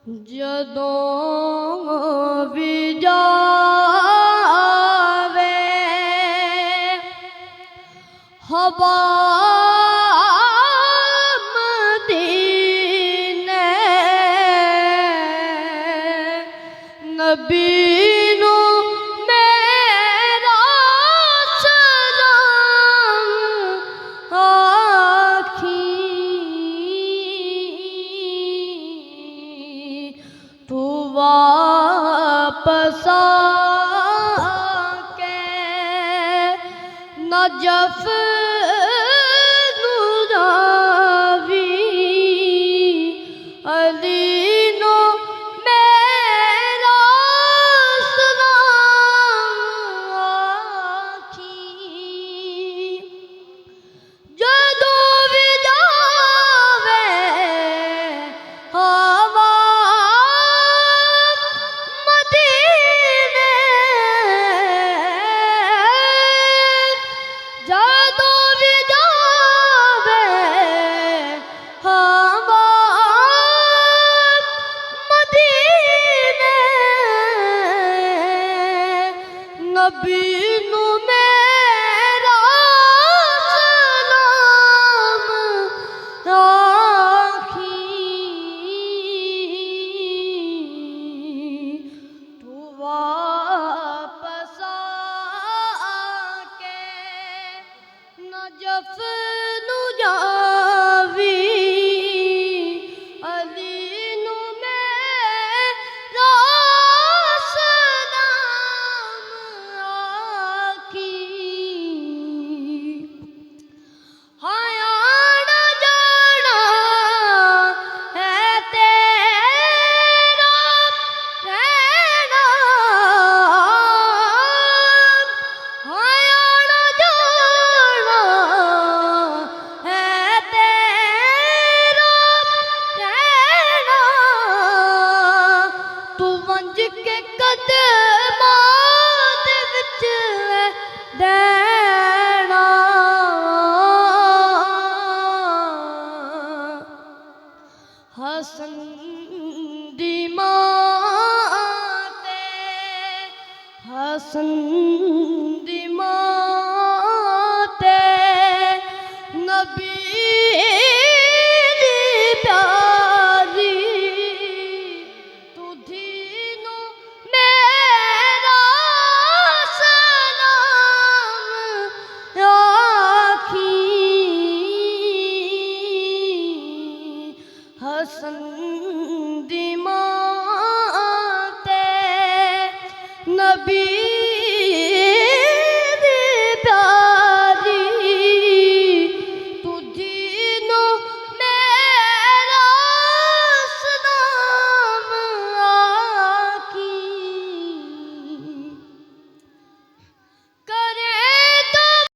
जदों भी जावे हवा मदीने नबी नू मेरा सलाम आखी तू वापस आके नजफ नुरावी अली नो मेरा सलाम आखी जदों भी जावे हवा मदीने जदों भी जावे हवा मदीने नबी नू मेरा सलाम आखी तू वापस आके नजफ नू जावी अली नू मेरा सलाम आखी आना जाना है तेरा रहना आना जाना है तेरा रहना तू वंज के कदमां दे विच देना हसन दी मां ते हसन दी मां ते नबी दी प्यारी तुझी नू मेरा सलाम आखी हसन दी मां ते नबी